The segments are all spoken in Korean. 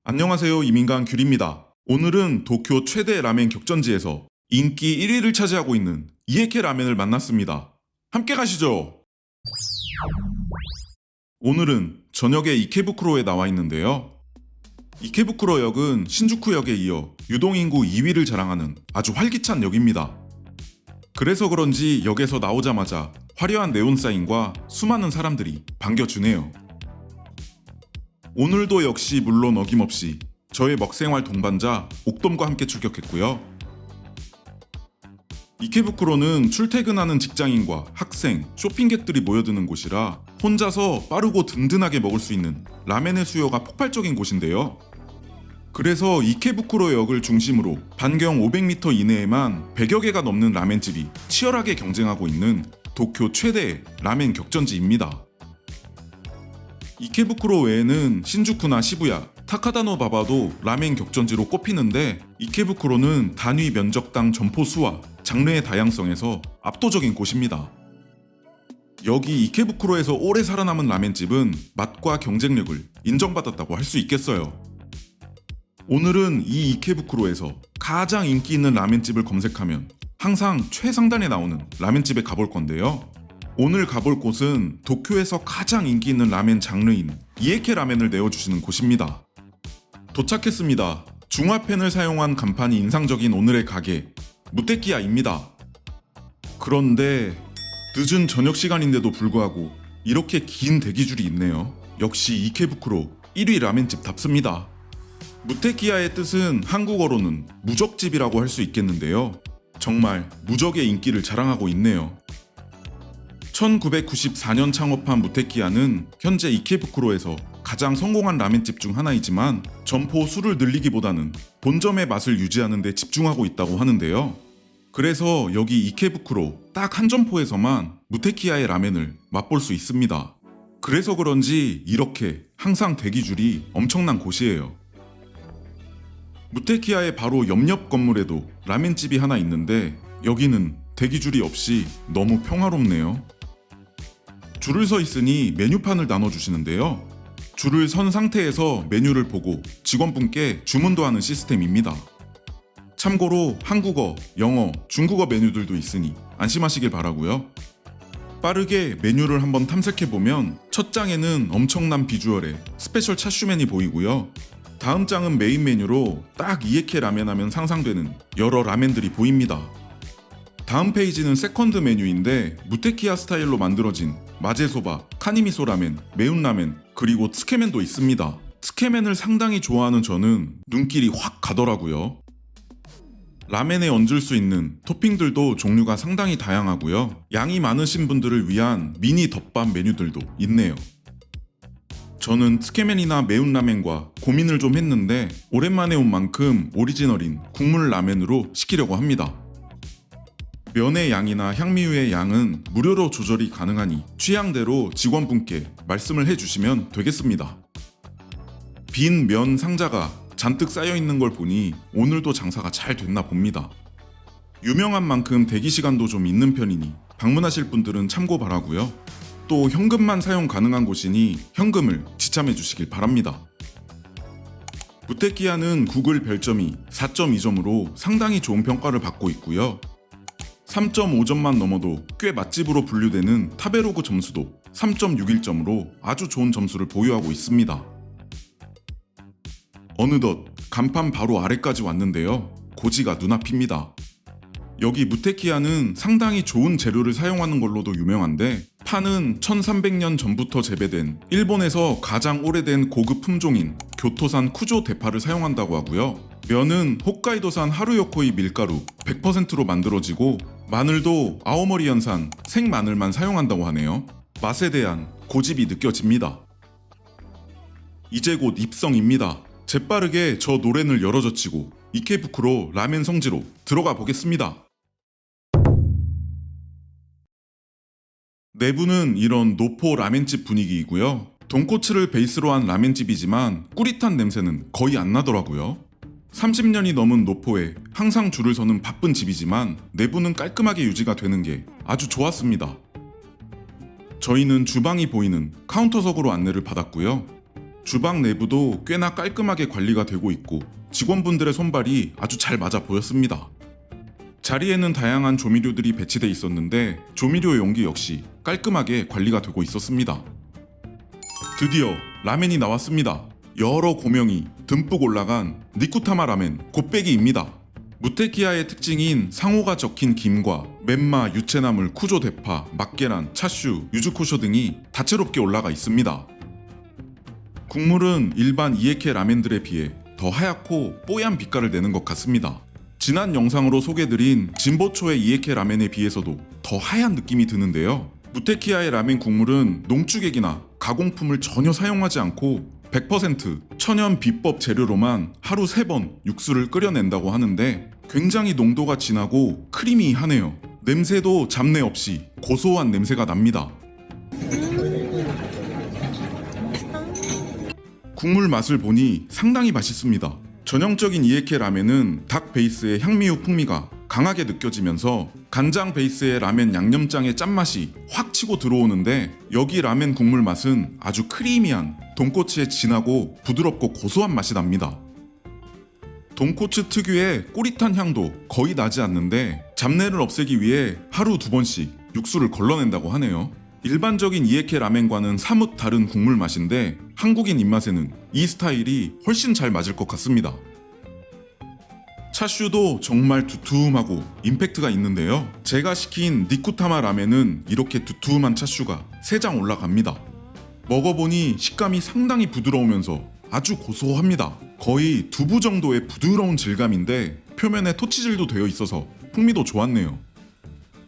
안녕하세요. 이민간 귤입니다. 오늘은 도쿄 최대 라멘 격전지에서 인기 1위를 차지하고 있는 이에케 라멘을 만났습니다. 함께 가시죠. 오늘은 저녁에 이케부쿠로에 나와 있는데요. 이케부쿠로역은 신주쿠역에 이어 유동인구 2위를 자랑하는 아주 활기찬 역입니다. 그래서 그런지 역에서 나오자마자 화려한 네온사인과 수많은 사람들이 반겨주네요. 오늘도 역시 물론 어김없이 저의 먹생활 동반자 옥돔과 함께 출격했고요. 이케부쿠로는 출퇴근하는 직장인과 학생, 쇼핑객들이 모여드는 곳이라 혼자서 빠르고 든든하게 먹을 수 있는 라멘의 수요가 폭발적인 곳인데요. 그래서 이케부쿠로역을 중심으로 반경 500m 이내에만 100여 개가 넘는 라멘집이 치열하게 경쟁하고 있는 도쿄 최대의 라멘 격전지입니다. 이케부쿠로 외에는 신주쿠나 시부야, 타카다노바바도 라멘 격전지로 꼽히는데 이케부쿠로는 단위 면적당 점포 수와 장르의 다양성에서 압도적인 곳입니다. 여기 이케부쿠로에서 오래 살아남은 라멘집은 맛과 경쟁력을 인정받았다고 할 수 있겠어요. 오늘은 이 이케부쿠로에서 가장 인기 있는 라멘집을 검색하면 항상 최상단에 나오는 라멘집에 가볼 건데요. 오늘 가볼 곳은 도쿄에서 가장 인기 있는 라멘 장르인 이에케 라멘을 내어주시는 곳입니다. 도착했습니다. 중화펜을 사용한 간판이 인상적인 오늘의 가게 무테키야입니다. 그런데 늦은 저녁 시간인데도 불구하고 이렇게 긴 대기줄이 있네요. 역시 이케부쿠로 1위 라멘집답습니다. 무테키야의 뜻은 한국어로는 무적집이라고 할 수 있겠는데요. 정말 무적의 인기를 자랑하고 있네요. 1994년 창업한 무테키야는 현재 이케부쿠로에서 가장 성공한 라멘집 중 하나이지만 점포 수를 늘리기보다는 본점의 맛을 유지하는 데 집중하고 있다고 하는데요. 그래서 여기 이케부쿠로 딱 한 점포에서만 무테키야의 라멘을 맛볼 수 있습니다. 그래서 그런지 이렇게 항상 대기줄이 엄청난 곳이에요. 무테키야의 바로 옆 건물에도 라멘집이 하나 있는데 여기는 대기줄이 없이 너무 평화롭네요. 줄을 서 있으니 메뉴판을 나눠주시는데요. 줄을 선 상태에서 메뉴를 보고 직원분께 주문도 하는 시스템입니다. 참고로 한국어, 영어, 중국어 메뉴들도 있으니 안심하시길 바라고요. 빠르게 메뉴를 한번 탐색해보면 첫 장에는 엄청난 비주얼의 스페셜 차슈맨이 보이고요. 다음 장은 메인 메뉴로 딱 이에케 라멘 하면 상상되는 여러 라멘들이 보입니다. 다음 페이지는 세컨드 메뉴인데 무테키야 스타일로 만들어진 마제소바, 카니미소 라멘, 매운 라멘, 그리고 츠케멘도 있습니다. 츠케멘을 상당히 좋아하는 저는 눈길이 확 가더라고요. 라멘에 얹을 수 있는 토핑들도 종류가 상당히 다양하고요. 양이 많으신 분들을 위한 미니 덮밥 메뉴들도 있네요. 저는 츠케멘이나 매운 라멘과 고민을 좀 했는데 오랜만에 온 만큼 오리지널인 국물 라멘으로 시키려고 합니다. 면의 양이나 향미유의 양은 무료로 조절이 가능하니 취향대로 직원분께 말씀을 해주시면 되겠습니다. 빈 면 상자가 잔뜩 쌓여있는 걸 보니 오늘도 장사가 잘 됐나 봅니다. 유명한 만큼 대기시간도 좀 있는 편이니 방문하실 분들은 참고 바라고요. 또 현금만 사용 가능한 곳이니 현금을 지참해 주시길 바랍니다. 무테키야는 구글 별점이 4.2점으로 상당히 좋은 평가를 받고 있고요. 3.5점만 넘어도 꽤 맛집으로 분류되는 타베로그 점수도 3.61점으로 아주 좋은 점수를 보유하고 있습니다. 어느덧 간판 바로 아래까지 왔는데요. 고지가 눈앞입니다. 여기 무테키야는 상당히 좋은 재료를 사용하는 걸로도 유명한데 파는 1300년 전부터 재배된 일본에서 가장 오래된 고급 품종인 교토산 쿠조 대파를 사용한다고 하고요. 면은 홋카이도산 하루요코이 밀가루 100%로 만들어지고 마늘도 아오모리현산 생마늘만 사용한다고 하네요. 맛에 대한 고집이 느껴집니다. 이제 곧 입성입니다. 재빠르게 저 노렌을 열어젖히고 이케부쿠로 라멘 성지로 들어가 보겠습니다. 내부는 이런 노포 라멘집 분위기이고요. 돈코츠를 베이스로 한 라멘집이지만 꾸릿한 냄새는 거의 안 나더라고요. 30년이 넘은 노포에 항상 줄을 서는 바쁜 집이지만 내부는 깔끔하게 유지가 되는 게 아주 좋았습니다. 저희는 주방이 보이는 카운터석으로 안내를 받았고요. 주방 내부도 꽤나 깔끔하게 관리가 되고 있고 직원분들의 손발이 아주 잘 맞아 보였습니다. 자리에는 다양한 조미료들이 배치돼 있었는데 조미료 용기 역시 깔끔하게 관리가 되고 있었습니다. 드디어 라멘이 나왔습니다. 여러 고명이 듬뿍 올라간 니쿠타마 라멘 곱빼기입니다. 무테키야의 특징인 상호가 적힌 김과 멘마, 유채나물, 쿠조 대파, 막계란, 차슈, 유즈코쇼 등이 다채롭게 올라가 있습니다. 국물은 일반 이에케 라멘들에 비해 더 하얗고 뽀얀 빛깔을 내는 것 같습니다. 지난 영상으로 소개드린 진보초의 이에케 라멘에 비해서도 더 하얀 느낌이 드는데요. 무테키야의 라멘 국물은 농축액이나 가공품을 전혀 사용하지 않고 100% 천연 비법 재료로만 하루 3번 육수를 끓여낸다고 하는데 굉장히 농도가 진하고 크리미하네요. 냄새도 잡내 없이 고소한 냄새가 납니다. 국물 맛을 보니 상당히 맛있습니다. 전형적인 이에케 라멘은 닭 베이스의 향미육 풍미가 강하게 느껴지면서 간장 베이스의 라멘 양념장의 짠맛이 확 치고 들어오는데 여기 라멘 국물 맛은 아주 크리미한 돈코츠의 진하고 부드럽고 고소한 맛이 납니다. 돈코츠 특유의 꼬릿한 향도 거의 나지 않는데 잡내를 없애기 위해 하루 2번씩 육수를 걸러낸다고 하네요. 일반적인 이에케 라멘과는 사뭇 다른 국물 맛인데 한국인 입맛에는 이 스타일이 훨씬 잘 맞을 것 같습니다. 차슈도 정말 두툼하고 임팩트가 있는데요. 제가 시킨 니쿠타마 라멘은 이렇게 두툼한 차슈가 3장 올라갑니다. 먹어보니 식감이 상당히 부드러우면서 아주 고소합니다. 거의 두부 정도의 부드러운 질감인데 표면에 토치질도 되어 있어서 풍미도 좋았네요.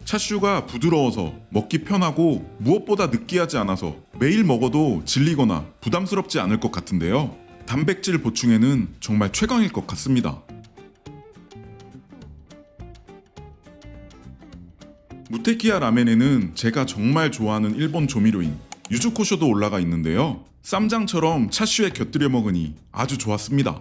차슈가 부드러워서 먹기 편하고 무엇보다 느끼하지 않아서 매일 먹어도 질리거나 부담스럽지 않을 것 같은데요. 단백질 보충에는 정말 최강일 것 같습니다. 무테키야 라멘에는 제가 정말 좋아하는 일본 조미료인 유즈코쇼도 올라가 있는데요. 쌈장처럼 차슈에 곁들여 먹으니 아주 좋았습니다.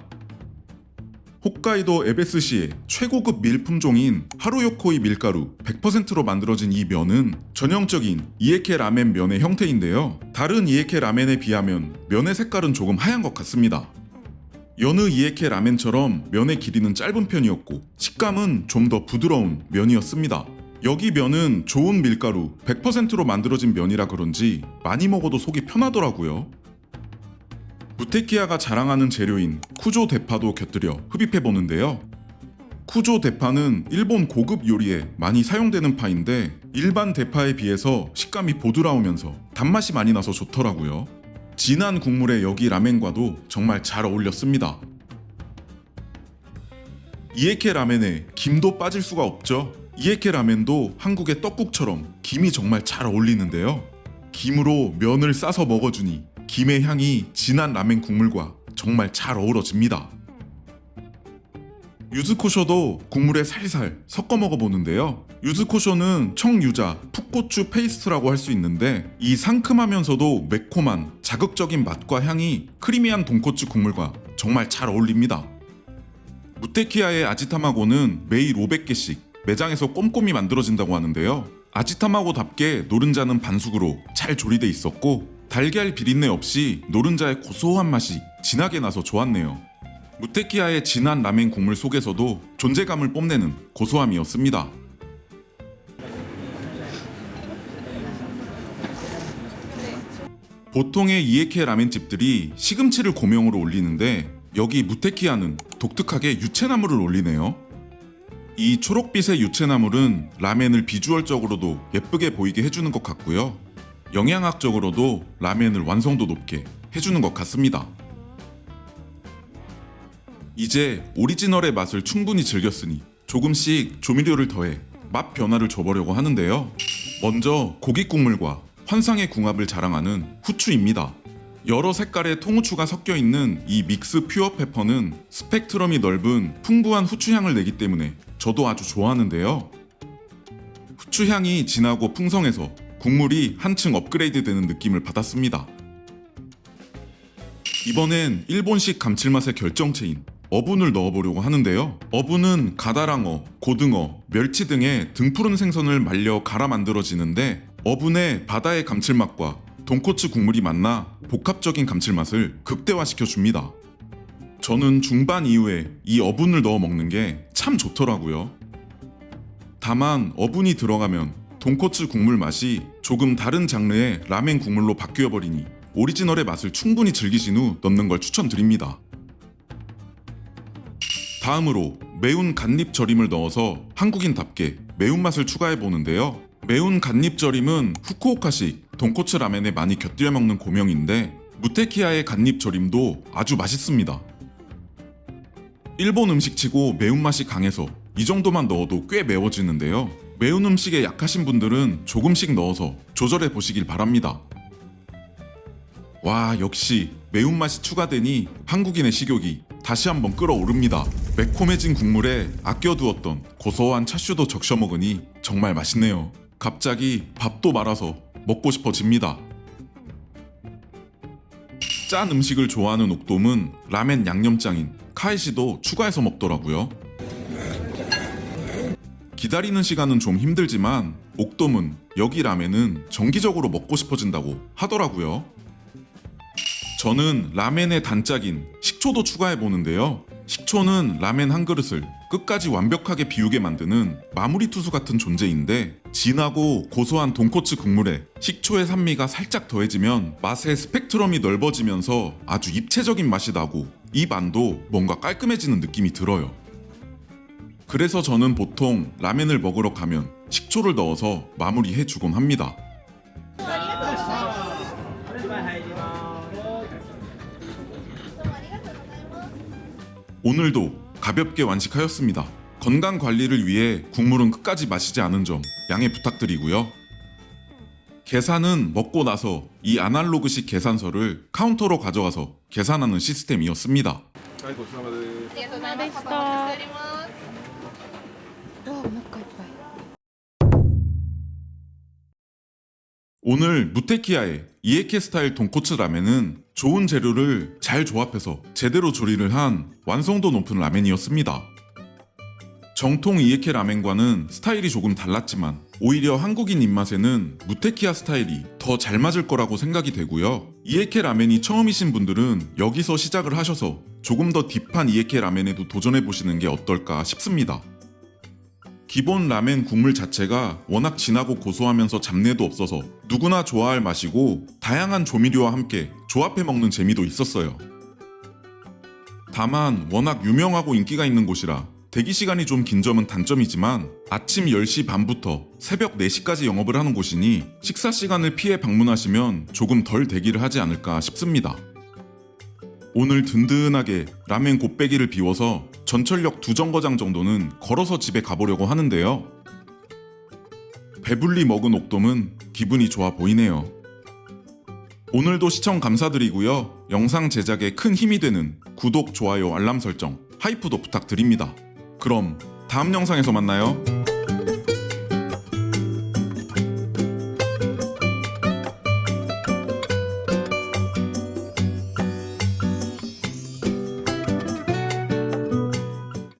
홋카이도 에베스시의 최고급 밀 품종인 하루요코이 밀가루 100%로 만들어진 이 면은 전형적인 이에케 라멘 면의 형태인데요. 다른 이에케 라멘에 비하면 면의 색깔은 조금 하얀 것 같습니다. 여느 이에케 라멘처럼 면의 길이는 짧은 편이었고 식감은 좀 더 부드러운 면이었습니다. 여기 면은 좋은 밀가루 100%로 만들어진 면이라 그런지 많이 먹어도 속이 편하더라고요. 무테키야가 자랑하는 재료인 쿠조 대파도 곁들여 흡입해 보는데요. 쿠조 대파는 일본 고급 요리에 많이 사용되는 파인데 일반 대파에 비해서 식감이 보드라우면서 단맛이 많이 나서 좋더라고요. 진한 국물에 여기 라멘과도 정말 잘 어울렸습니다. 이에케 라멘에 김도 빠질 수가 없죠. 이에케 라멘도 한국의 떡국처럼 김이 정말 잘 어울리는데요. 김으로 면을 싸서 먹어주니 김의 향이 진한 라멘 국물과 정말 잘 어우러집니다. 유즈코쇼도 국물에 살살 섞어 먹어보는데요. 유즈코쇼는 청유자, 풋고추 페이스트라고 할 수 있는데 이 상큼하면서도 매콤한 자극적인 맛과 향이 크리미한 돈코츠 국물과 정말 잘 어울립니다. 무테키야의 아지타마고는 매일 500개씩 매장에서 꼼꼼히 만들어진다고 하는데요. 아지타마고답게 노른자는 반숙으로 잘 조리돼 있었고 달걀 비린내 없이 노른자의 고소한 맛이 진하게 나서 좋았네요. 무테키야의 진한 라멘 국물 속에서도 존재감을 뽐내는 고소함이었습니다. 보통의 이에케 라멘집들이 시금치를 고명으로 올리는데 여기 무테키야는 독특하게 유채나물을 올리네요. 이 초록빛의 유채나물은 라멘을 비주얼적으로도 예쁘게 보이게 해주는 것 같고요. 영양학적으로도 라멘을 완성도 높게 해주는 것 같습니다. 이제 오리지널의 맛을 충분히 즐겼으니 조금씩 조미료를 더해 맛 변화를 줘보려고 하는데요. 먼저 고기 국물과 환상의 궁합을 자랑하는 후추입니다. 여러 색깔의 통후추가 섞여 있는 이 믹스 퓨어 페퍼는 스펙트럼이 넓은 풍부한 후추향을 내기 때문에 저도 아주 좋아하는데요. 후추향이 진하고 풍성해서 국물이 한층 업그레이드 되는 느낌을 받았습니다. 이번엔 일본식 감칠맛의 결정체인 어분을 넣어보려고 하는데요. 어분은 가다랑어, 고등어, 멸치 등의 등푸른 생선을 말려 갈아 만들어지는데 어분에 바다의 감칠맛과 돈코츠 국물이 만나 복합적인 감칠맛을 극대화시켜줍니다. 저는 중반 이후에 이 어분을 넣어 먹는 게 참 좋더라고요. 다만 어분이 들어가면 돈코츠 국물 맛이 조금 다른 장르의 라멘 국물로 바뀌어버리니 오리지널의 맛을 충분히 즐기신 후 넣는 걸 추천드립니다. 다음으로 매운 갓잎 절임을 넣어서 한국인답게 매운맛을 추가해 보는데요. 매운 갓잎 절임은 후쿠오카식 돈코츠 라멘에 많이 곁들여 먹는 고명인데 무테키야의 갓잎 절임도 아주 맛있습니다. 일본 음식치고 매운맛이 강해서 이 정도만 넣어도 꽤 매워지는데요. 매운 음식에 약하신 분들은 조금씩 넣어서 조절해 보시길 바랍니다. 와, 역시 매운맛이 추가되니 한국인의 식욕이 다시 한번 끓어오릅니다. 매콤해진 국물에 아껴두었던 고소한 차슈도 적셔 먹으니 정말 맛있네요. 갑자기 밥도 말아서 먹고 싶어집니다. 짠 음식을 좋아하는 옥돔은 라멘 양념장인 카이시도 추가해서 먹더라고요. 기다리는 시간은 좀 힘들지만 옥돔은 여기 라멘은 정기적으로 먹고 싶어진다고 하더라고요. 저는 라멘의 단짝인 식초도 추가해 보는데요. 식초는 라멘 한 그릇을 끝까지 완벽하게 비우게 만드는 마무리 투수 같은 존재인데 진하고 고소한 돈코츠 국물에 식초의 산미가 살짝 더해지면 맛의 스펙트럼이 넓어지면서 아주 입체적인 맛이 나고 입 안도 뭔가 깔끔해지는 느낌이 들어요. 그래서 저는 보통 라멘을 먹으러 가면 식초를 넣어서 마무리해주곤 합니다. 오늘도 가볍게 완식하였습니다. 건강 관리를 위해 국물은 끝까지 마시지 않은 점 양해 부탁드리고요. 계산은 먹고 나서 이 아날로그식 계산서를 카운터로 가져가서 계산하는 시스템이었습니다. 아이고, 수고하셨습니다. ありがとうございます。お待ちしております。わあ、お腹いっぱい。 오늘 무테키야의 이에케 스타일 돈코츠 라멘은 좋은 재료를 잘 조합해서 제대로 조리를 한 완성도 높은 라멘이었습니다. 정통 이에케 라멘과는 스타일이 조금 달랐지만 오히려 한국인 입맛에는 무테키야 스타일이 더 잘 맞을 거라고 생각이 되고요. 이에케 라멘이 처음이신 분들은 여기서 시작을 하셔서 조금 더 딥한 이에케 라멘에도 도전해 보시는 게 어떨까 싶습니다. 기본 라멘 국물 자체가 워낙 진하고 고소하면서 잡내도 없어서 누구나 좋아할 맛이고 다양한 조미료와 함께 조합해 먹는 재미도 있었어요. 다만 워낙 유명하고 인기가 있는 곳이라 대기 시간이 좀 긴 점은 단점이지만 아침 10시 반부터 새벽 4시까지 영업을 하는 곳이니 식사 시간을 피해 방문하시면 조금 덜 대기를 하지 않을까 싶습니다. 오늘 든든하게 라멘 곱빼기를 비워서 전철역 2정거장 정도는 걸어서 집에 가보려고 하는데요. 배불리 먹은 옥돔은 기분이 좋아 보이네요. 오늘도 시청 감사드리고요. 영상 제작에 큰 힘이 되는 구독, 좋아요, 알람 설정, 하이프도 부탁드립니다. 그럼 다음 영상에서 만나요.